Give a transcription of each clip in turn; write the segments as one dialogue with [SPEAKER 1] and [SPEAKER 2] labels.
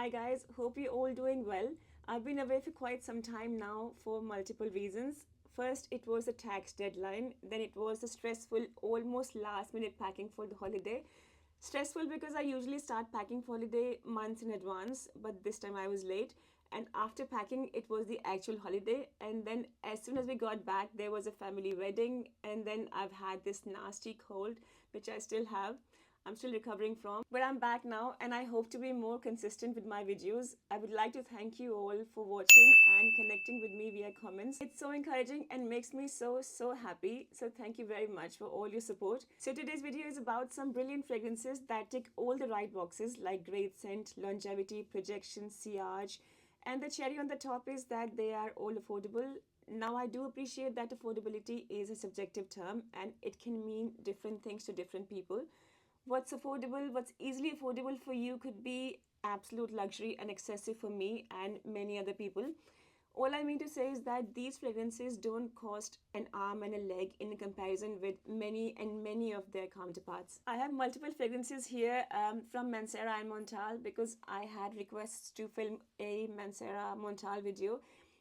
[SPEAKER 1] Hi guys, hope you're all doing well. I've been away for quite some time now for multiple reasons. First, it was a tax deadline, then it was a stressful, almost last minute packing for the holiday. Stressful because I usually start packing for holiday months in advance, but this time I was late. And after packing, it was the actual holiday. And then, as soon as we got back, there was a family wedding. And then I've had this nasty cold, which I still have. I'm still recovering from, but I'm back now and I hope to be more consistent with my videos. I would like to thank you all for watching and connecting with me via comments. It's so encouraging and makes me so happy. So thank you very much for all your support. So today's video is about some brilliant fragrances that tick all the right boxes like great scent, longevity, projection, sillage, and the cherry on the top is that they are all affordable. Now, I do appreciate that affordability is a subjective term and it can mean different things to different people. What's affordable, what's easily affordable for you could be absolute luxury and excessive for me and many other people. All I mean to say is that these fragrances don't cost an arm and a leg in comparison with many of their counterparts. I have multiple fragrances here from Mancera and Montale because I had requests to film a Mancera Montale video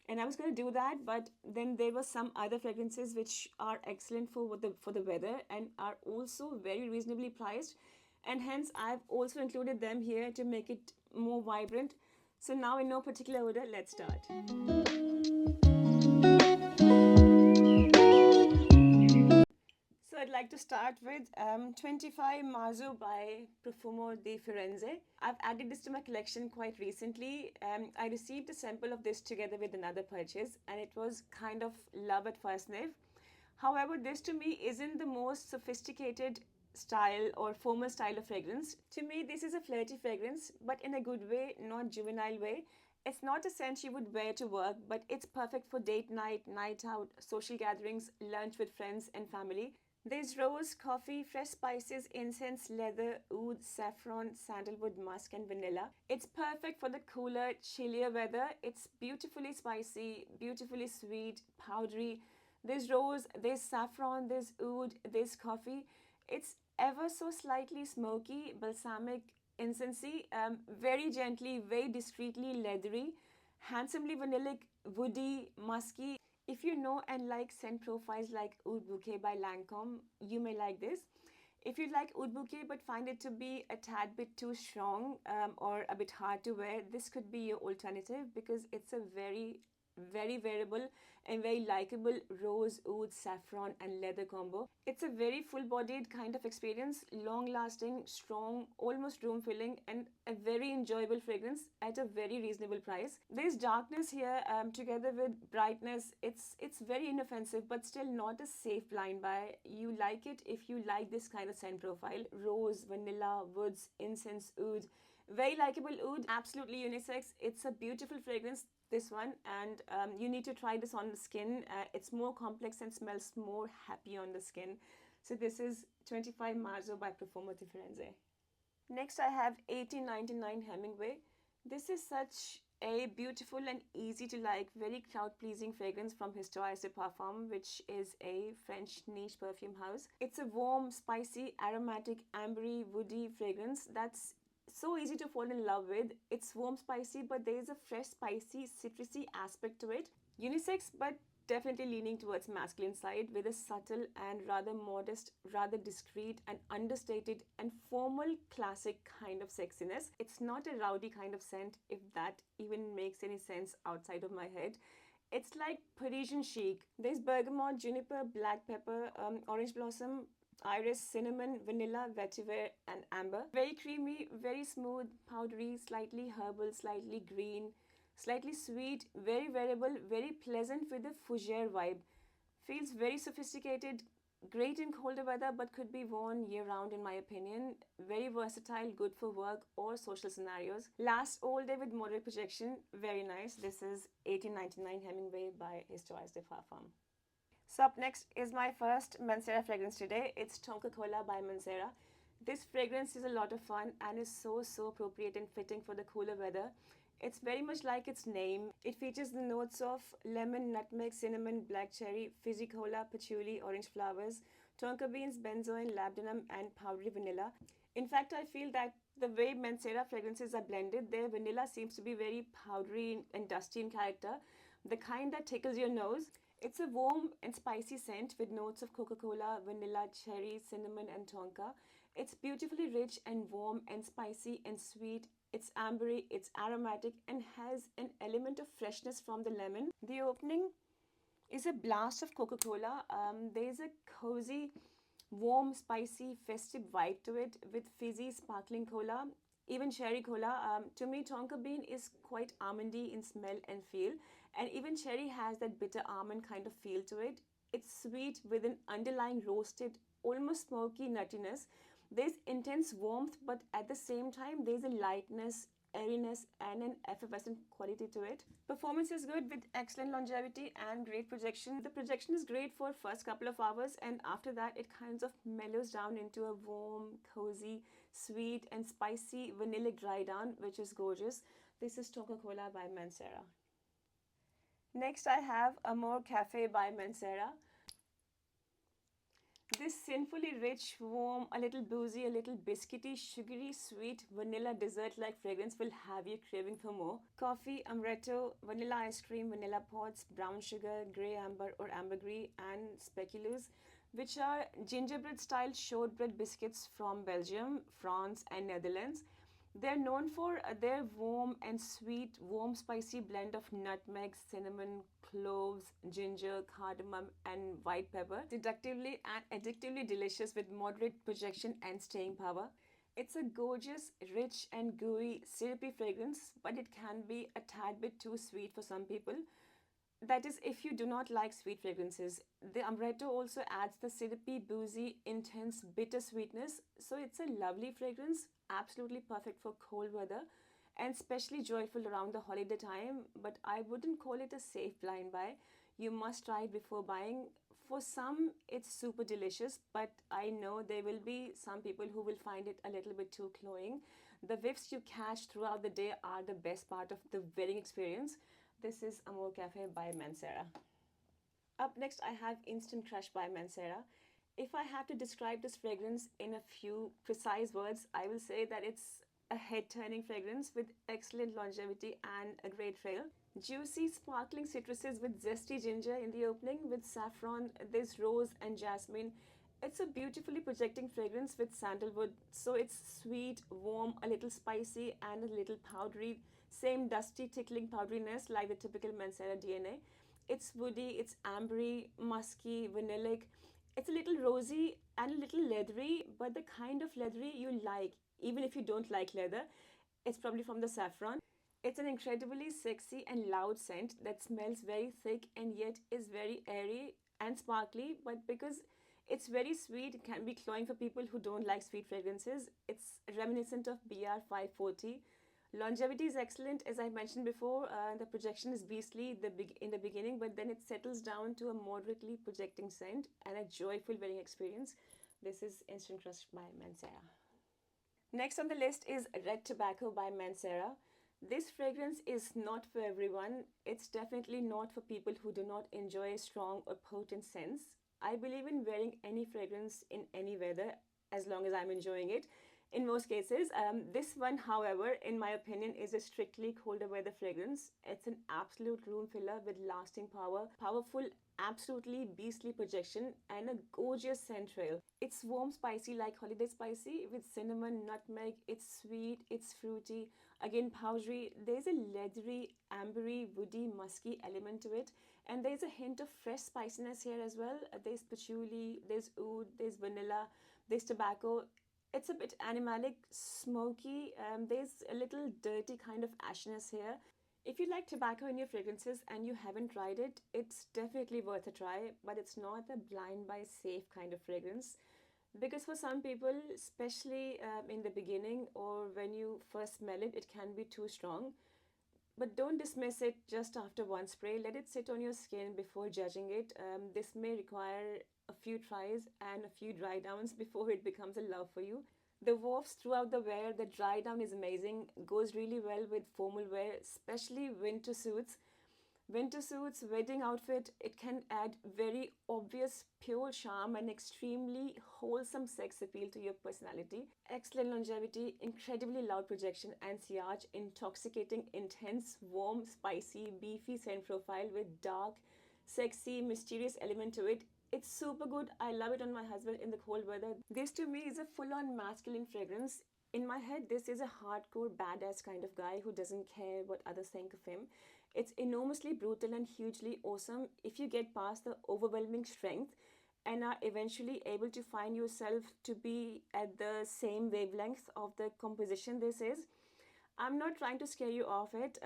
[SPEAKER 1] and I was going to do that, but then there were some other fragrances which are excellent for the weather and are also very reasonably priced, and hence I've also included them here to make it more vibrant. So now, in no particular order, let's start. So I'd like to start with 25 Marzo by Profumo di Firenze. I've added this to my collection quite recently. I received a sample of this together with another purchase and it was kind of love at first sniff. However, this to me isn't the most sophisticated style or formal style of fragrance. To me, this is a flirty fragrance, but in a good way, not juvenile way. It's not a scent you would wear to work, but it's perfect for date night, night out, social gatherings, lunch with friends and family. There's rose, coffee, fresh spices, incense, leather, oud, saffron, sandalwood, musk, and vanilla. It's perfect for the cooler, chillier weather. It's beautifully spicy, beautifully sweet, powdery. There's rose, there's saffron, there's oud, there's coffee. It's ever so slightly smoky, balsamic, incensey, very gently, very discreetly leathery, handsomely vanillic, woody, musky. If you know and like scent profiles like Oud Bouquet by Lancome, you may like this. If you like Oud Bouquet but find it to be a tad bit too strong or a bit hard to wear, this could be your alternative because it's a very wearable and very likable rose, oud, saffron and leather combo. It's a very full-bodied kind of experience, long-lasting, strong, almost room-filling and a very enjoyable fragrance at a very reasonable price. There's darkness here together with brightness. It's very inoffensive but still not a safe blind buy. You like it if you like this kind of scent profile. Rose, vanilla, woods, incense, oud. Very likable oud, absolutely unisex. It's a beautiful fragrance, this one, and you need to try this on the skin. It's more complex and smells more happy on the skin. So this is 25 Marzo by Profumo di Firenze. Next I have 1899 Hemingway. This is such a beautiful and easy to like, very crowd pleasing fragrance from Histoires de Parfum, which is a French niche perfume house. It's a warm, spicy, aromatic, ambery, woody fragrance that's so easy to fall in love with. It's warm spicy, but there is a fresh spicy citrusy aspect to it. Unisex, but definitely leaning towards masculine side with a subtle and rather modest, rather discreet and understated and formal classic kind of sexiness. It's not a rowdy kind of scent, if that even makes any sense outside of my head. It's like Parisian chic. There's bergamot, juniper, black pepper, orange blossom, iris, cinnamon, vanilla, vetiver, and amber. Very creamy, very smooth, powdery, slightly herbal, slightly green, slightly sweet, very wearable, very pleasant with a fougere vibe. Feels very sophisticated, great in colder weather but could be worn year round in my opinion. Very versatile, good for work or social scenarios. Lasts all day with moderate projection, very nice. This is 1899 Hemingway by Histoires de Parfum. So up next is my first Mancera fragrance today. It's Tonka by Mancera. This fragrance is a lot of fun and is so appropriate and fitting for the cooler weather. It's very much like its name. It features the notes of lemon, nutmeg, cinnamon, black cherry, fizzy cola, patchouli, orange flowers, tonka beans, benzoin, labdanum and powdery vanilla. In fact, I feel that The way Mancera fragrances are blended, their vanilla seems to be very powdery and dusty in character, the kind that tickles your nose. It's a warm and spicy scent with notes of Coca-Cola, vanilla, cherry, cinnamon, and tonka. It's beautifully rich and warm and spicy and sweet. It's ambery, it's aromatic, and has an element of freshness from the lemon. The opening is a blast of Coca-Cola. There's a cozy, warm, spicy, festive vibe to it with fizzy, sparkling cola, even cherry cola. To me, tonka bean is quite almondy in smell and feel, and even cherry has that bitter almond kind of feel to it. It's sweet with an underlying roasted, almost smoky nuttiness. There's intense warmth, but at the same time, there's a lightness, airiness, and an effervescent quality to it. Performance is good with excellent longevity and great projection. The projection is great for first couple of hours, and after that it kind of mellows down into a warm, cozy, sweet and spicy vanillic dry down, which is gorgeous. This is Coca-Cola by Mancera. Next I have Amore Cafe by Mancera. This sinfully rich, warm, a little boozy, a little biscuity, sugary, sweet, vanilla dessert-like fragrance will have you craving for more. Coffee, amaretto, vanilla ice cream, vanilla pods, brown sugar, grey amber or ambergris, and speculoos, which are gingerbread-style shortbread biscuits from Belgium, France, and Netherlands. They're known for their warm and sweet, warm spicy blend of nutmeg, cinnamon, cloves, ginger, cardamom, and white pepper. Seductively and addictively delicious with moderate projection and staying power. It's a gorgeous, rich, and gooey, syrupy fragrance, but it can be a tad bit too sweet for some people. That is, if you do not like sweet fragrances. The amaretto also adds the syrupy, boozy, intense, bitter sweetness. So it's a lovely fragrance, absolutely perfect for cold weather and especially joyful around the holiday time. But I wouldn't call it a safe blind buy. You must try it before buying. For some, it's super delicious, but I know there will be some people who will find it a little bit too cloying. The whiffs you catch throughout the day are the best part of the wedding experience. This is Amore Cafe by Mancera. Up next, I have Instant Crush by Mancera. If I have to describe this fragrance in a few precise words, I will say that it's a head-turning fragrance with excellent longevity and a great trail. Juicy, sparkling citruses with zesty ginger in the opening, with saffron, there's rose and jasmine. It's a beautifully projecting fragrance with sandalwood, so it's sweet, warm, a little spicy, and a little powdery. Same dusty, tickling powderiness like the typical Mancera DNA. It's woody, it's ambery, musky, vanillic. It's a little rosy and a little leathery, but the kind of leathery you like, even if you don't like leather. It's probably from the saffron. It's an incredibly sexy and loud scent that smells very thick and yet is very airy and sparkly, but because it's very sweet, it can be cloying for people who don't like sweet fragrances. It's reminiscent of BR 540. Longevity is excellent, as I mentioned before. The projection is beastly in the beginning, but then it settles down to a moderately projecting scent and a joyful wedding experience. This is Instant Crush by Mancera. Next on the list is Red Tobacco by Mancera. This fragrance is not for everyone. It's definitely not for people who do not enjoy strong or potent scents. I believe in wearing any fragrance in any weather as long as I'm enjoying it. In most cases, this one, however, in my opinion, is a strictly colder weather fragrance. It's an absolute room filler with lasting power, powerful, absolutely beastly projection, and a gorgeous scent trail. It's warm, spicy like holiday spicy with cinnamon, nutmeg. It's sweet, it's fruity, again powdery. There's a leathery, ambery, woody, musky element to it, and there's a hint of fresh spiciness here as well. There's patchouli, there's oud, there's vanilla, there's tobacco. It's a bit animalic, smoky. There's a little dirty kind of ashiness here. If you like tobacco in your fragrances and you haven't tried it, it's definitely worth a try, but it's not a blind buy safe kind of fragrance. Because for some people, especially in the beginning or when you first smell it, it can be too strong. But don't dismiss it just after one spray. Let it sit on your skin before judging it. This may require a few tries and a few dry downs before it becomes a love for you. The wafts throughout the wear, the dry down is amazing, goes really well with formal wear, especially winter suits. winter suits, wedding outfit. It can add very obvious pure charm and extremely wholesome sex appeal to your personality. Excellent longevity, incredibly loud projection and sillage, intoxicating, intense, warm, spicy, beefy scent profile with dark, sexy, mysterious element to it. It's super good. I love it on my husband in the cold weather. This to me is a full-on masculine fragrance. In my head, this is a hardcore badass kind of guy who doesn't care what others think of him. It's enormously brutal and hugely awesome if you get past the overwhelming strength and are eventually able to find yourself to be at the same wavelength of the composition this is. I'm not trying to scare you off it.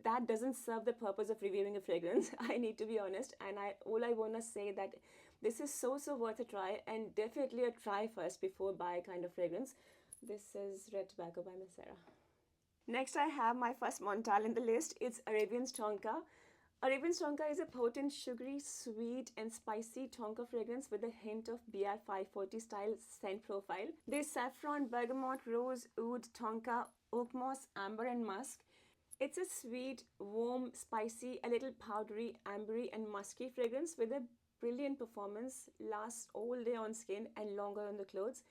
[SPEAKER 1] That doesn't serve the purpose of reviewing a fragrance. I need to be honest, and I wanna say that this is so worth a try, and definitely a try first before buy kind of fragrance. This is Red Tobacco by Mancera. Next, I have my first Montale in the list. It's Arabians Tonka. Arabians Tonka is a potent, sugary, sweet, and spicy Tonka fragrance with a hint of BR 540 style scent profile. There's saffron, bergamot, rose, oud, Tonka, oak moss, amber, and musk. It's a sweet, warm, spicy, a little powdery, ambery, and musky fragrance with a brilliant performance, lasts all day on skin and longer on the clothes.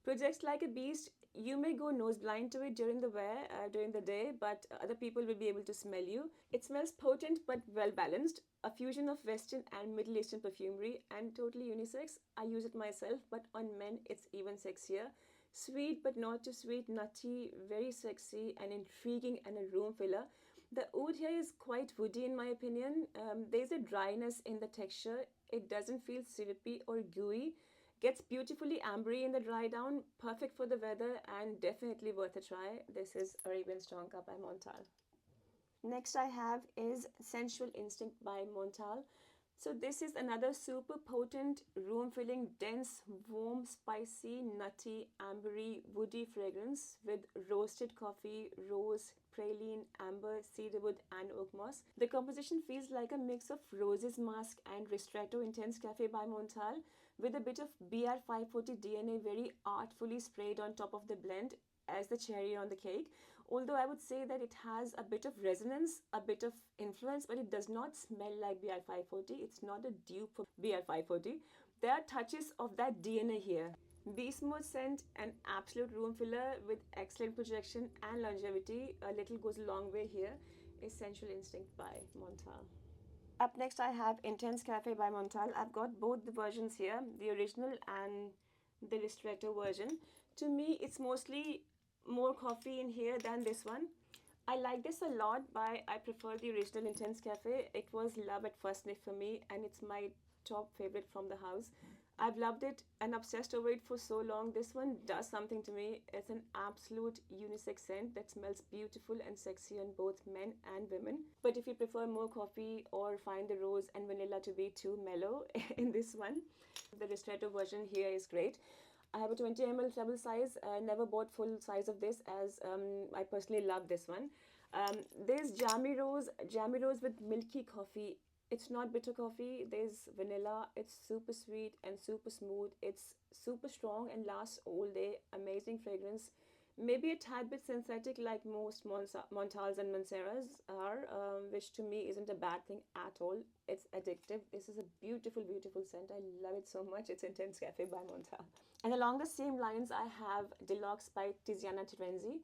[SPEAKER 1] Projects like a beast. You may go nose blind to it during the wear, during the day, but other people will be able to smell you. It smells potent but well balanced, a fusion of Western and Middle Eastern perfumery, and totally unisex. I use it myself, but on men it's even sexier. Sweet but not too sweet, nutty, very sexy and intriguing, and a room filler. The oud here is quite woody in my opinion. There's a dryness in the texture. It doesn't feel syrupy or gooey. Gets beautifully ambery in the dry down, perfect for the weather and definitely worth a try. This is Arabian Tonka by Montale. Next I have is Sensual Instinct by Montale. So this is another super potent, room-filling, dense, warm, spicy, nutty, ambery, woody fragrance with roasted coffee, rose, praline, amber, cedarwood, and oak moss. The composition feels like a mix of Rose's Mask and Ristretto Intense Cafe by Montale, with a bit of BR 540 DNA very artfully sprayed on top of the blend as the cherry on the cake. Although I would say that it has a bit of resonance, a bit of influence, but it does not smell like BR 540. It's not a dupe of BR 540. There are touches of that DNA here. Beast mode scent, an absolute room filler with excellent projection and longevity. A little goes a long way here. Is Sensual Instinct by Montale. Up next, I have Intense Cafe by Montale. I've got both the versions here, the original and the Ristretto version. To me, it's mostly more coffee in here than this one. I like this a lot, but I prefer the original Intense Cafe. It was love at first sniff for me, and it's my top favorite from the house. I've loved it and obsessed over it for so long. This one does something to me. It's an absolute unisex scent that smells beautiful and sexy on both men and women. But if you prefer more coffee or find the rose and vanilla to be too mellow in this one, the Ristretto version here is great. I have a 20 ml travel size. I never bought full size of this as I personally love this one. There's jammy rose with milky coffee. It's not bitter coffee. There's vanilla. It's super sweet and super smooth. It's super strong and lasts all day. Amazing fragrance. Maybe a tad bit synthetic like most Montales and Manceras are, which to me isn't a bad thing at all. It's addictive. This is a beautiful scent. I love it so much. It's Intense Cafe by Montale. And along the same lines, I have Delox by Tiziana Terenzi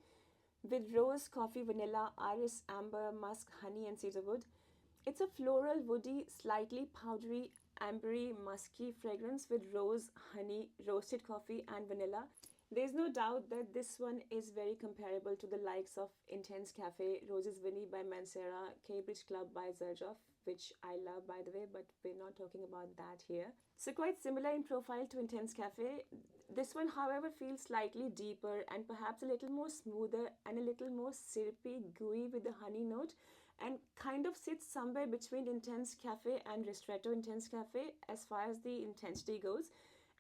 [SPEAKER 1] with rose, coffee, vanilla, iris, amber, musk, honey, and cedarwood. It's a floral, woody, slightly powdery, ambery, musky fragrance with rose, honey, roasted coffee, and vanilla. There's no doubt that this one is very comparable to the likes of Intense Cafe, Roses Vinny by Mancera, Cambridge Club by Zerjoff, which I love by the way, but we're not talking about that here. So quite similar in profile to Intense Cafe. This one, however, feels slightly deeper and perhaps a little more smoother and a little more syrupy, gooey with the honey note, and kind of sits somewhere between Intense Cafe and Ristretto Intense Cafe as far as the intensity goes.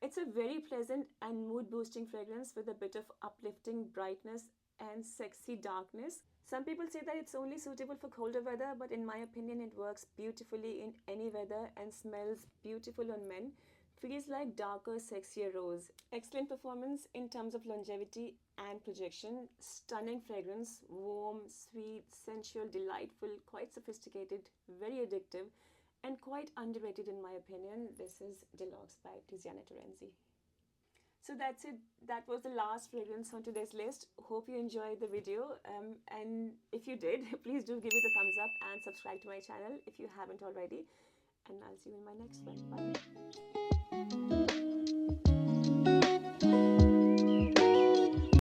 [SPEAKER 1] It's a very pleasant and mood-boosting fragrance with a bit of uplifting brightness and sexy darkness. Some people say that it's only suitable for colder weather, but in my opinion it works beautifully in any weather and smells beautiful on men. Feels like darker, sexier rose. Excellent performance in terms of longevity and projection. Stunning fragrance, warm, sweet, sensual, delightful, quite sophisticated, very addictive, and quite underrated in my opinion. This is Delox by Tiziana Terenzi. So that's it. That was the last fragrance on today's list. Hope you enjoyed the video. And if you did, please do give it a thumbs up and subscribe to my channel if you haven't already. And I'll see you in my next one. Bye.